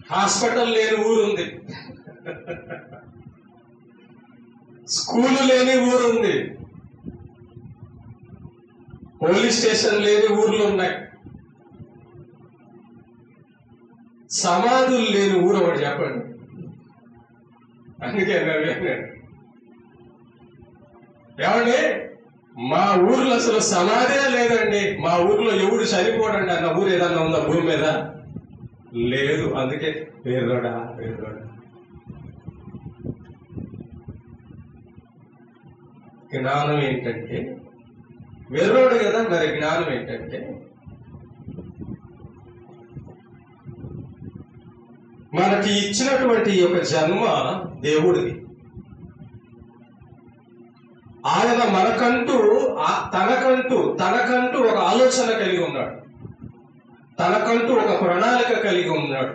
హాస్పిటల్ లేని ఊరు ఉంది, స్కూలు లేని ఊరుంది, పోలీస్ స్టేషన్ లేని ఊర్లు ఉన్నాయి, సమాధులు లేని ఊరు ఒకటి చెప్పండి. అందుకే ఏమండి, మా ఊర్లో అసలు సమాధే లేదండి, మా ఊర్లో ఎవడు చనిపోడండి అన్న ఊరు ఏదన్నా ఉందా భూమి మీద? లేదు. అందుకే వేర్రోడా వేర్రోడా. జ్ఞానం ఏంటంటే, వెర్రోడు కదా, మరి జ్ఞానం ఏంటంటే మనకి ఇచ్చినటువంటి యొక్క జన్మ దేవుడిది. ఆయన మనకంటూ తనకంటూ ఒక ఆలోచన కలిగి ఉన్నాడు, తనకంటూ ఒక ప్రణాళిక కలిగి ఉన్నాడు.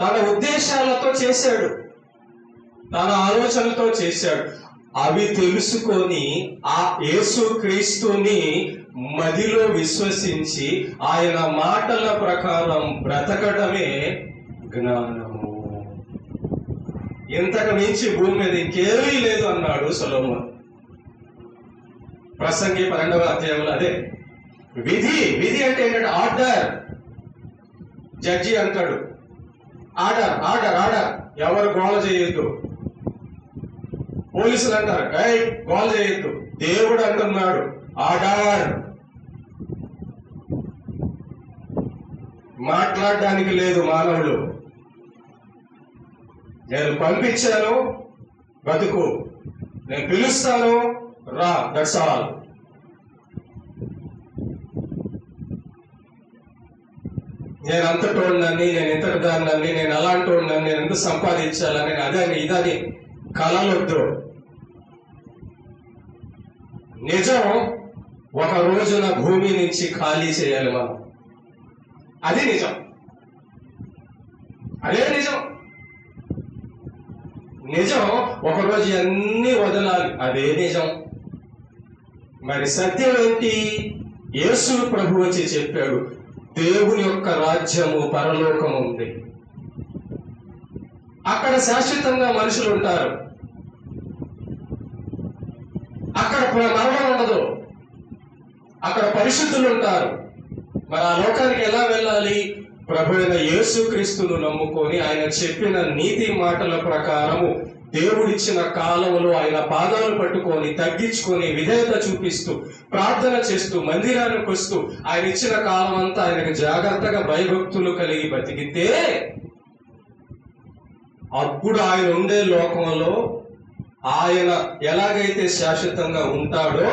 తన ఉద్దేశాలతో చేశాడు, తన ఆలోచనలతో చేశాడు. అవి తెలుసుకొని ఆ యేసుక్రీస్తుని మదిలో విశ్వసించి ఆయన మాటల ప్రకారం బ్రతకడమే జ్ఞానము. ఇంతకు మించి భూమి మీద ఇంకేమీ లేదు అన్నాడు సొలొమోను. ప్రసంగి 12వ అధ్యాయంలో అదే విధి. విధి అంటే ఏంటంటే ఆర్డర్. జడ్జి అంటాడు ఆర్డర్ ఆర్డర్ ఆర్డర్, ఎవరు గోల చేయొద్దు. పోలీసులు అంటారు గోల చేయొద్దు. దేవుడు అంటున్నాడు ఆర్డర్. మాట్లాడడానికి లేదు మానవులు. నేను పంపించాను, బతుకు. నేను పిలుస్తాను, రా. That's all. నేను అంతటోడినని, నేను ఇంతటి దాన్ని, నేను అలాంటి వాడినని, నేను ఎంత సంపాదించాలని, అదని ఇదని కలలొద్దు. నిజం ఒక రోజున భూమి నుంచి ఖాళీ చేయాలి మనం. అది నిజం, అదే నిజం. నిజం ఒకరోజు అన్ని వదలాలి, అదే నిజం. మరి సత్యం ఏంటి? యేసు ప్రభు వచ్చి చెప్పాడు, దేవుని యొక్క రాజ్యము పరలోకం ఉంది. అక్కడ శాశ్వతంగా మనుషులు ఉంటారు, అక్కడ మరణం ఉండదు, అక్కడ పరిశుద్ధులు ఉంటారు. మరి ఆ లోకానికి ఎలా వెళ్ళాలి? ప్రభు అయిన యేసుక్రీస్తును నమ్ముకొని ఆయన చెప్పిన నీతి మాటల ప్రకారము దేవుడిచ్చిన కాలంలో ఆయన పాదాలు పట్టుకొని తగ్గించుకొని విధేయత చూపిస్తూ ప్రార్థన చేస్తూ మందిరానికి వస్తూ ఆయన ఇచ్చిన కాలం అంతా ఆయనకు జాగ్రత్తగా భయభక్తులు కలిగి బతికితే అప్పుడు ఆయన ఉండే లోకంలో ఆయన ఎలాగైతే శాశ్వతంగా ఉంటాడో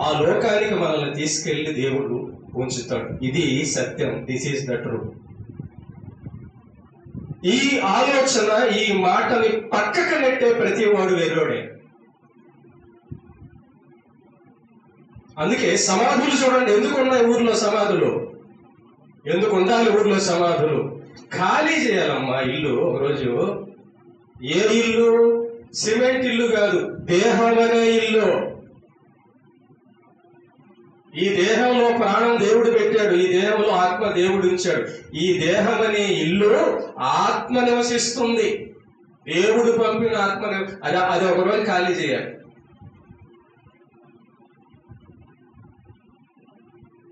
ఆ లోకానికి మనల్ని తీసుకెళ్లి దేవుడు ఉంచుతాడు. ఇది సత్యం. This is the truth. ఈ ఆలోచన, ఈ మాటని పక్కకు నెట్టే ప్రతి వాడు వెర్రోడే. అందుకే సమాధులు చూడండి, ఎందుకు ఉన్నాయి ఊర్లో సమాధులు? ఎందుకు ఉండాలి ఊర్లో సమాధులు? ఖాళీ చేయాలమ్మా ఇల్లు. ఒకరోజు ఏ ఇల్లు? సిమెంట్ ఇల్లు కాదు, దేహం అనే ఇల్లు. ఈ దేహంలో ప్రాణం దేవుడు పెట్టాడు, ఈ దేహంలో ఆత్మ దేవుడు ఉంచాడు. ఈ దేహం అనే ఇల్లు ఆత్మ నివసిస్తుంది, దేవుడు పంపిన ఆత్మ. అది ఒకరోజు ఖాళీ చేయాలి.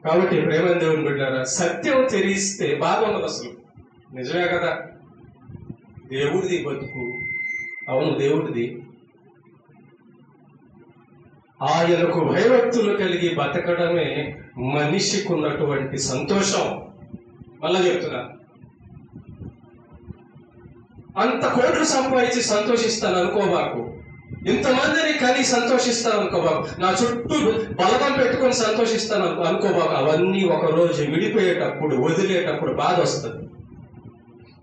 కాబట్టి ప్రేమ దేవుని బిడ్డారా, సత్యం తెలిస్తే బాగుండదు అసలు. నిజమే కదా, దేవుడిది బతుకు. అవును, దేవుడిది. ఆయనకు భయభక్తులు కలిగి బతకడమే మనిషికి ఉన్నటువంటి సంతోషం. మళ్ళా చెప్తున్నా, అంత కోట్లు సంపాదించి సంతోషిస్తాను అనుకోబాకు, ఇంతమందిని కని సంతోషిస్తాను అనుకోబాకు, నా చుట్టూ బలగం పెట్టుకొని సంతోషిస్తాను అనుకోబాకు. అవన్నీ ఒకరోజు విడిపోయేటప్పుడు, వదిలేటప్పుడు బాధ వస్తుంది.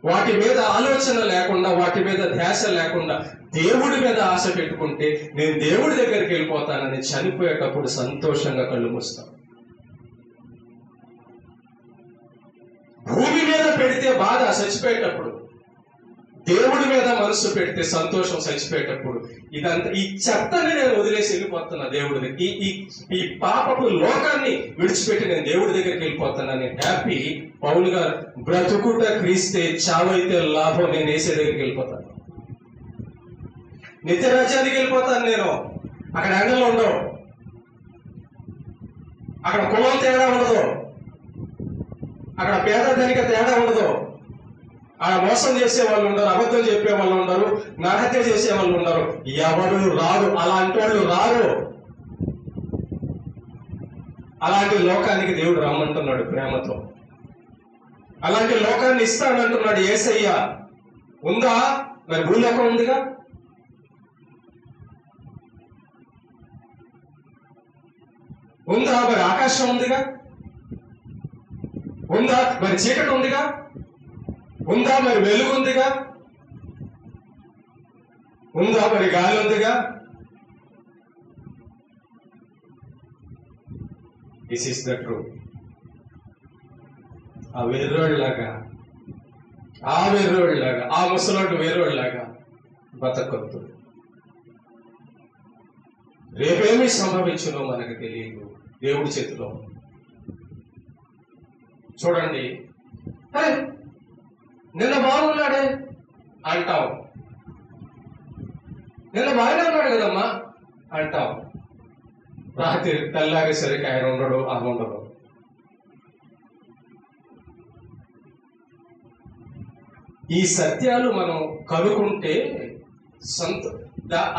వాటి మీద ఆలోచన లేకుండా, వాటి మీద ధ్యాస లేకుండా దేవుడి మీద ఆశ పెట్టుకుంటే నేను దేవుడి దగ్గరికి వెళ్ళిపోతానని చనిపోయేటప్పుడు సంతోషంగా కళ్ళు మూస్తాం. భూమి మీద పెడితే బాధ చచ్చిపోయేటప్పుడు, దేవుడి మీద మనసు పెడితే సంతోషం చచ్చిపోయేటప్పుడు ఇదంతా ఈ చెత్తని నేను వదిలేసి వెళ్ళిపోతున్నా దేవుడి దగ్గర, ఈ పాపపు లోకాన్ని విడిచిపెట్టి నేను దేవుడి దగ్గరికి వెళ్ళిపోతున్నాను హ్యాపీ. పౌలు గారు బ్రతుకుట క్రీస్తే చావైతే లాభం, నేను వేసే దగ్గరికి వెళ్ళిపోతాను, నిత్యరాజ్యానికి వెళ్ళిపోతాను. నేను అక్కడ ఎండలు ఉండవు, అక్కడ కులం తేడా ఉండదు, అక్కడ పేద ధనిక తేడా ఉండదు, ఆడ మోసం చేసే వాళ్ళు ఉండరు, అబద్ధం చెప్పే వాళ్ళు ఉండరు, నరహత్య చేసే వాళ్ళు ఉండరు. ఎవరు రారు, అలాంటి వాళ్ళు రారు. అలాంటి లోకానికి దేవుడు రమ్మంటున్నాడు ప్రేమతో. అలాంటి లోకాన్ని ఇస్తానంటున్నాడు యేసయ్య. ఉందా? మరి భూలోకం ఉందిగా, ఉందా? మరి ఆకాశం ఉందిగా, ఉందా? మరి చీకటి ఉందిగా, ఉందా? మరి వెలుగు ఉందిగా, ఉందా? మరి గాలి ఉందిగా. This is the truth. ఆ వెర్రోళ్ళలాగా, ఆ ముసలోడు వేరోళ్ళలాగా బతకొద్దు. రేపేమి సంభవించునో మనకు తెలియదు, దేవుడి చేతిలో. చూడండి, నిన్న బాగున్నాడే అంటావు, నిన్న బాగానే ఉన్నాడు కదమ్మా అంటావు. రాత్రి తెల్లారేసరికి ఆయన ఉండడు, ఆమె ఉండదు. ఈ సత్యాలు మనం కనుక్కుంటే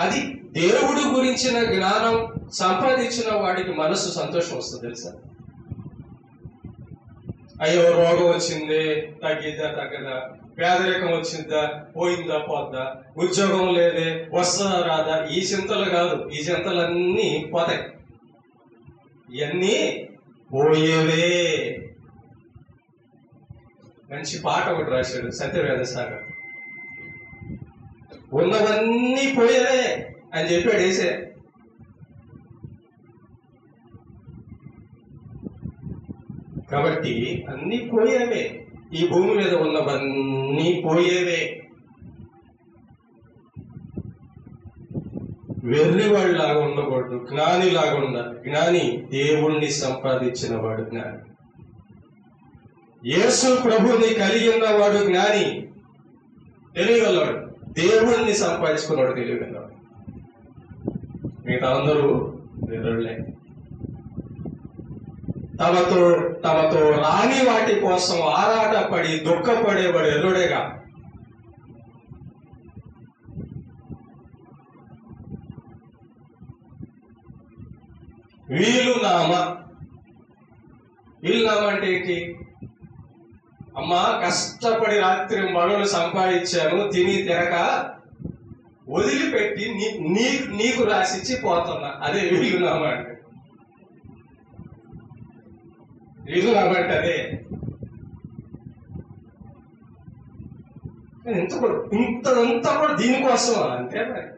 అది దేవుడి గురించిన జ్ఞానం సంపాదించిన వాడికి మనసు సంతోషం వస్తుంది తెలుసా. అయ్యో రోగం వచ్చింది, తగ్గిద్దా తగ్గదా, పేదరికం వచ్చిందా పోయిందా పోద్దా, ఉద్యోగం లేదే వస్తుందా రాదా, ఈ చింతలు కాదు, ఈ చింతలన్నీ పోతాయి, ఇవన్నీ పోయేవే. మంచి పాట ఒకటి రాశాడు సత్యవేద సాగర్, ఉన్నవన్నీ పోయేవే అని చెప్పాడు వేసే. కాబట్టి అన్ని పోయేవే, ఈ భూమి మీద ఉన్నవన్నీ పోయేవే. వెర్రివాడిలాగా ఉండకూడదు, జ్ఞానిలాగా ఉండాలి. జ్ఞాని దేవుణ్ణి సంపాదించిన వాడు జ్ఞాని. యేసు ప్రభుని కలిగి ఉన్నవాడు జ్ఞాని, తెలియగలవాడు. దేవుణ్ణి సంపాదించుకున్నాడు తెలియగలవాడు. మిగతా అందరూ వెర్రులే. తమతో రాని వాటి కోసం ఆరాటపడి దుఃఖపడేవాడు ఎర్రుడేగా. వీలునామా అంటే ఏంటి? అమ్మా కష్టపడి రాత్రి మగలు సంపాదించాను, తిని తిరగ వదిలిపెట్టి నీకు రాసిచ్చి పోతున్నా, అదే వీలునామా అంటే. వీలునామా అంటే అదే. ఇంతంతా కూడా దీనికోసం అంతే మరి.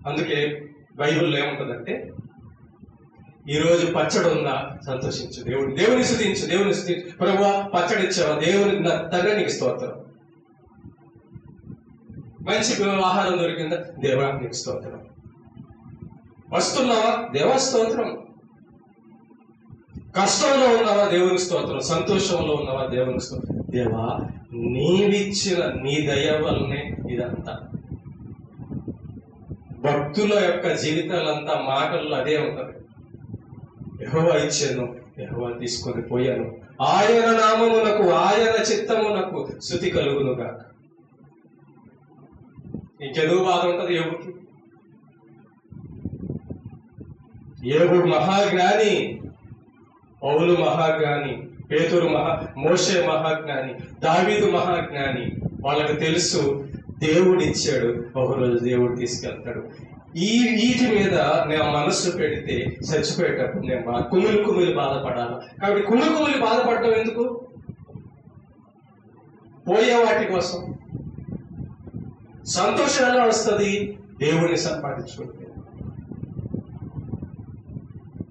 అందుకే బైబిల్లో ఏముంటుందంటే, ఈరోజు పచ్చడి ఉందా సంతోషించు, దేవుని స్తుతించు, ప్రభువా పచ్చడి ఇచ్చావా, దేవుని తండ్రి నీకు స్తోత్రం. మంచి ఆహారం దొరికిందా, దేవా నీకు స్తోత్రం. వస్తున్నావా, దేవా స్తోత్రం. కష్టంలో ఉన్నావా, దేవుని స్తోత్రం. సంతోషంలో ఉన్నావా, దేవుని స్తోత్రం. దేవా నీవిచ్చిన నీ దయ వల్లనే ఇదంతా. భక్తుల యొక్క జీవితాలంతా మాటల్లో అదే ఉంటుంది. యెహోవా ఇచ్చాను, యెహోవా తీసుకొని పోయాను, ఆయన నామమునకు ఆయన చిత్తమునకు స్తుతి కలుగునుగా. ఇంకెందుకు బాధ ఉంటుంది యోగుకి? యోగుడు మహాజ్ఞాని, పౌలు మహాజ్ఞాని, పేతురు మోషే మహాజ్ఞాని, దావీదు మహాజ్ఞాని. వాళ్ళకి తెలుసు దేవుడిచ్చాడు, ఒకరోజు దేవుడు తీసుకెళ్తాడు. వీటి మీద నేను మనస్సు పెడితే చచ్చిపోయేటప్పుడు నేను కుమిలి బాధపడాలి. కాబట్టి కుమిలి బాధపడటం ఎందుకు? పోయే వాటి కోసం. సంతోషం ఎలా వస్తుంది? దేవుణ్ణి సంపాదించుకుంటే.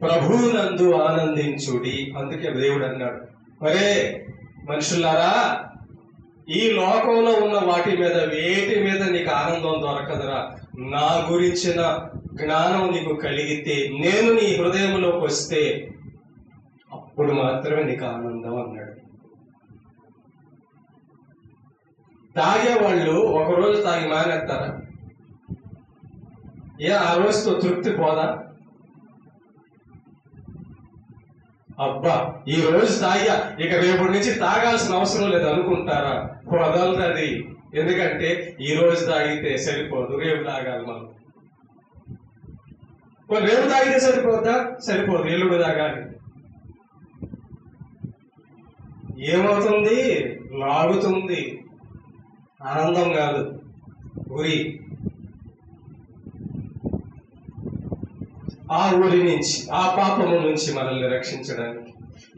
ప్రభువునందు ఆనందించుడి. అందుకే దేవుడు అన్నాడు, మరే మనుషులారా ఈ లోకంలో ఉన్న వాటి మీద వేటి మీద నీకు ఆనందం దొరకదురా. నా గురించిన జ్ఞానం నీకు కలిగితే, నేను నీ హృదయంలోకి వస్తే అప్పుడు మాత్రమే నీకు ఆనందం అన్నాడు. తాగేవాళ్ళు ఒకరోజు తాగి మానేస్తారా? ఆ రోజుతో తృప్తి పోదా? అబ్బా ఈ రోజు తాగా, ఇక రేపటి నుంచి తాగాల్సిన అవసరం లేదు అనుకుంటారా? వదలది. ఎందుకంటే ఈ రోజు తాగితే సరిపోదు, రేపు తాగాలి మనం. రేపు తాగితే సరిపోద్దా? సరిపోదు, ఎల్లుడు తాగాలి. ఏమవుతుంది? లాగుతుంది. ఆనందం కాదు, ఉరి. ఆ ఊరి నుంచి, ఆ పాపము నుంచి మనల్ని రక్షించడానికి,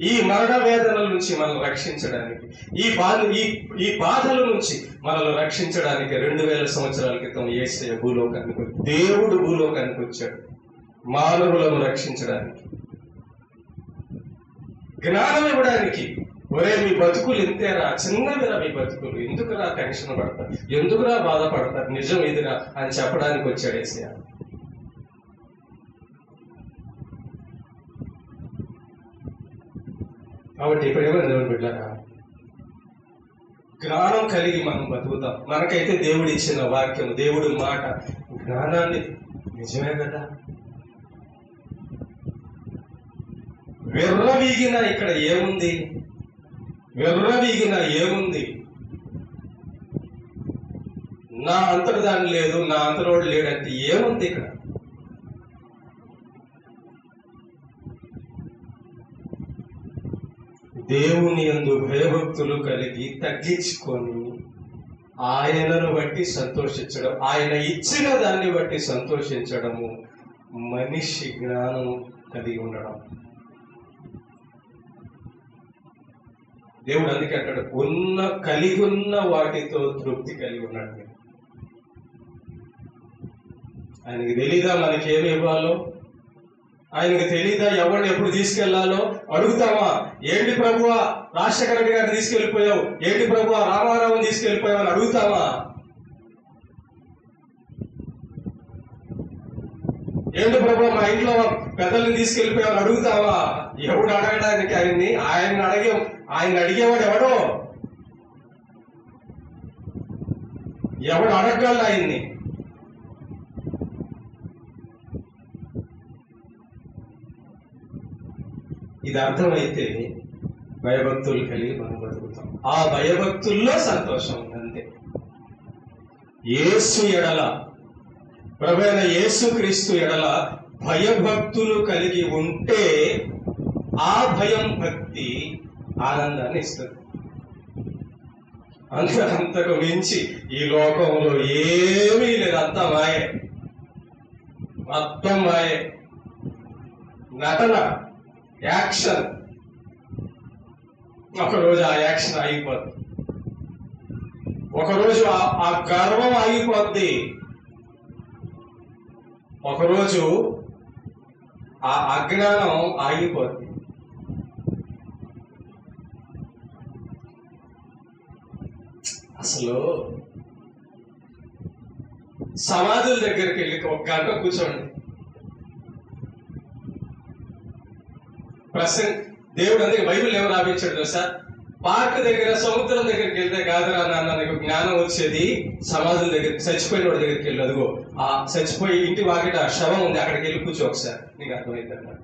ఈ మరణ వేదనల నుంచి మనల్ని రక్షించడానికి, ఈ బాధల నుంచి మనల్ని రక్షించడానికి 2000 సంవత్సరాల క్రితం యేసయ్య భూలోకానికి, దేవుడు భూలోకానికి వచ్చాడు మానవులను రక్షించడానికి, జ్ఞానం ఇవ్వడానికి. ఒరే మీ బతుకులు ఇంతేరా, చిన్నవిరా మీ బతుకులు, ఎందుకురా టెన్షన్ పడతారు, ఎందుకురా బాధపడతారు, నిజం ఇదిరా అని చెప్పడానికి వచ్చాడు యేసయ్య. కాబట్టి ప్రేమ దేవుని బిడ్డలారా, జ్ఞానం కలిగి మనం బతుకుతాం. మనకైతే దేవుడు ఇచ్చిన వాక్యం, దేవుడి మాట, జ్ఞానాన్ని నిజమే కదా. విర్రవీగిన ఇక్కడ ఏముంది? విర్రవీగిన ఏముంది? నా అంతటి దాన్ని లేదు, నా అంతలోడు లేడంటే ఏముంది ఇక్కడ? దేవుని యందు భయభక్తులు కలిగి తగ్గించుకొని ఆయనను బట్టి సంతోషించడం, ఆయన ఇచ్చిన దాన్ని బట్టి సంతోషించడము మనిషి జ్ఞానం కలిగి ఉండడం. దేవుడు అందుకే అంటాడు, కలిగి ఉన్న వాటితో తృప్తి కలిగి ఉన్నాడు. ఆయనకి తెలీదా మనకేమి ఇవ్వాలో? ఆయనకి తెలీదా ఎవరిని ఎప్పుడు తీసుకెళ్లాలో? అడుగుతావా? ఏంటి ప్రభువా రాజశేఖర రెడ్డి గారిని తీసుకెళ్లిపోయావు, ఏంటి ప్రభువా రామారావుని తీసుకెళ్లిపోయావు అని అడుగుతావా? ఏంటి ప్రభువా మా ఇంట్లో పెద్దల్ని తీసుకెళ్లిపోయావు అని అడుగుతావా? ఎవడు అడగడానికి ఆయన్ని? ఆయన అడిగేవాడు ఎవడో? ఎవడు అడగగలడు ఆయన్ని? ఇది అర్థమైతే భయభక్తులు కలిగి మనం బతుకుతాం. ఆ భయభక్తుల్లో సంతోషం ఉంది అంతే. యేసు ఎడల, ప్రభువైన యేసుక్రీస్తు ఎడల భయభక్తులు కలిగి ఉంటే ఆ భయం భక్తి ఆనందాన్ని ఇస్తుంది. అంతకంతకు మించి ఈ లోకంలో ఏమీ లేదు, అంతా మాయే, మొత్తం మాయే. నటన, యాక్షన్. ఒకరోజు ఆ యాక్షన్ ఆగిపోద్ది, ఒకరోజు ఆ గర్వం ఆగిపోద్ది, ఒకరోజు ఆ అజ్ఞానం ఆగిపోద్ది. అసలు సమాధుల దగ్గరికి వెళ్ళి 1 గంట కూర్చోండి. దేవుడు అందుకే బైబిల్ ఎవరు రాపించాడు తెలుసా? పార్క్ దగ్గర, సముద్రం దగ్గరికి వెళ్తే కాదురా నాన్న నీకు జ్ఞానం వచ్చేది, సమాధుల దగ్గరికి, చచ్చిపోయిన వాడి దగ్గరికి వెళ్ళి, అదిగో ఆ చచ్చిపోయి ఇంటి వాకిట శవం ఉంది, అక్కడికి వెళ్ళి కూర్చో ఒకసారి, నీకు అర్థమైంది అన్నమాట.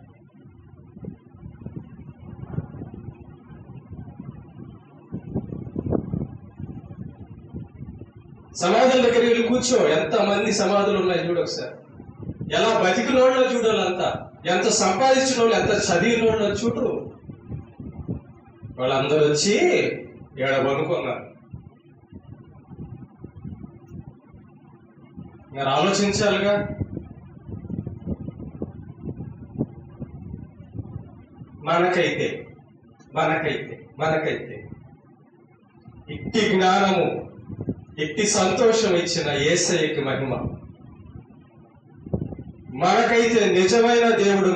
సమాధుల దగ్గర వెళ్ళి కూర్చో. ఎంతమంది సమాధులు ఉన్నాయి చూడు ఒకసారి. ఎలా బతికిన వాళ్ళు చూడాలంతా, ఎంత సంపాదించిన వాళ్ళు, ఎంత చదివిన వాళ్ళు చూడు. వాళ్ళందరూ వచ్చి ఏడబనుకున్నారు. మరి ఆలోచించాలిగా. మనకైతే ఇట్టి జ్ఞానము, ఇట్టి సంతోషం ఇచ్చిన యేసయ్యకి మహిమ. మనకైతే నిజమైన దేవుడు,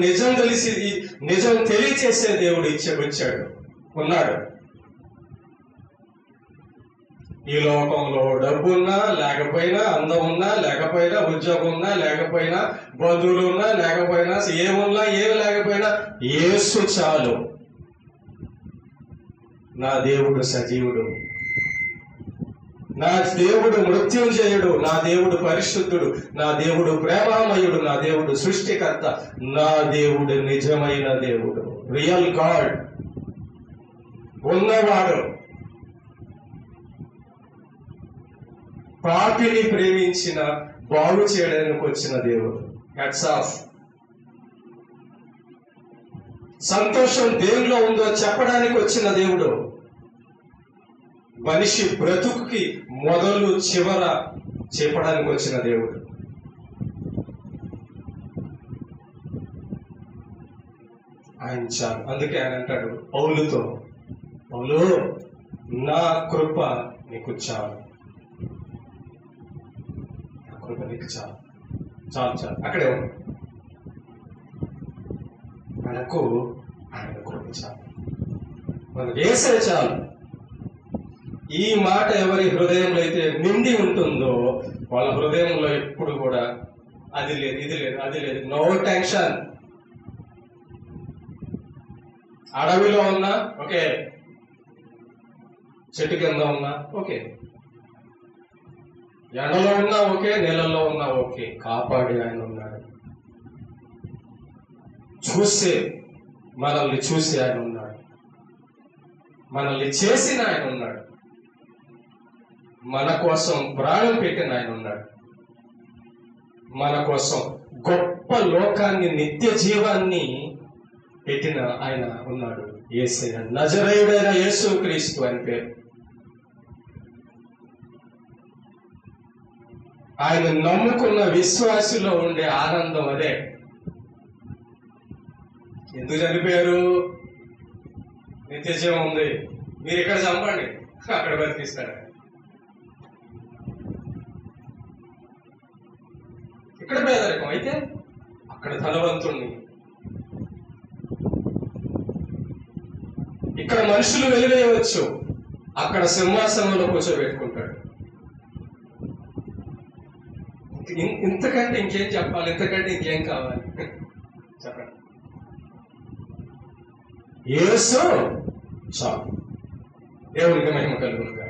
నిజం తెలియచేసే దేవుడు వచ్చాడు, ఉన్నాడు. ఈ లోకంలో డబ్బున్నా లేకపోయినా, అందం ఉన్నా లేకపోయినా, ఉద్యోగం ఉన్నా లేకపోయినా, బంధువులు ఉన్నా లేకపోయినా, ఏమున్నా ఏమి లేకపోయినా యేసు చాలు. నా దేవుడు సజీవుడు, నా దేవుడు మృత్యుంజయుడు, నా దేవుడు పరిశుద్ధుడు, నా దేవుడు ప్రేమామయుడు, నా దేవుడు సృష్టికర్త, నా దేవుడు నిజమైన దేవుడు, రియల్ గాడ్ ఉన్నవాడు. పాపిని ప్రేమించిన బాగు చేయడానికి వచ్చిన దేవుడు. Hats off. సంతోషం దేవుల్లో ఉందో చెప్పడానికి వచ్చిన దేవుడు. మనిషి బ్రతుకుకి మొదలు చివర చెప్పడానికి వచ్చిన దేవుడు. ఆయన చాలు. అందుకే ఆయన అంటాడు పౌలుతో, పౌలు నా కృప నీకు చాలు, నా కృప నీకు చాలు, చాలు చాలు. అక్కడే ఉంది. మనకు ఆయన కృప చాలు, మనకు యేసే చాలు. ఈ మాట ఎవరి హృదయంలో అయితే నిండి ఉంటుందో వాళ్ళ హృదయంలో ఎప్పుడు కూడా అది లేదు, ఇది లేదు, అది లేదు, నో టెన్షన్. అడవిలో ఉన్నా ఓకే, చెట్టు కింద ఉన్నా ఓకే, ఎండలో ఉన్నా ఓకే, నీళ్ళల్లో ఉన్నా ఓకే, కాపాడి ఆయన ఉన్నాడు. మనల్ని చూసి ఆయన ఉన్నాడు, మనల్ని చేసిన ఆయన ఉన్నాడు, మన కోసం ప్రాణం పెట్టిన ఆయన ఉన్నాడు, మన కోసం గొప్ప లోకాన్ని, నిత్య జీవాన్ని పెట్టిన ఆయన ఉన్నాడు. యేసయ్య, నజరేయుడైన యేసుక్రీస్తు అని పేరు. ఆయన నమ్ముకున్న విశ్వాసులో ఉండే ఆనందం అదే. ఎందుకు చనిపోయారు? నిత్య జీవం ఉంది, మీరు ఇక్కడ చంపండి, అక్కడ బతికిస్తాడు. ఇక్కడ పేదరికం అయితే అక్కడ ధనవంతుణ్ణి, ఇక్కడ మనుషులు వెలివేయవచ్చు, అక్కడ సింహాసనంలో కూర్చోబెట్టుకుంటాడు. ఇంతకంటే ఇంకేం చెప్పాలి? ఇంతకంటే ఇంకేం కావాలి చెప్పండి? యేసు చాలు. దేవునికి మహిమ కలుగును.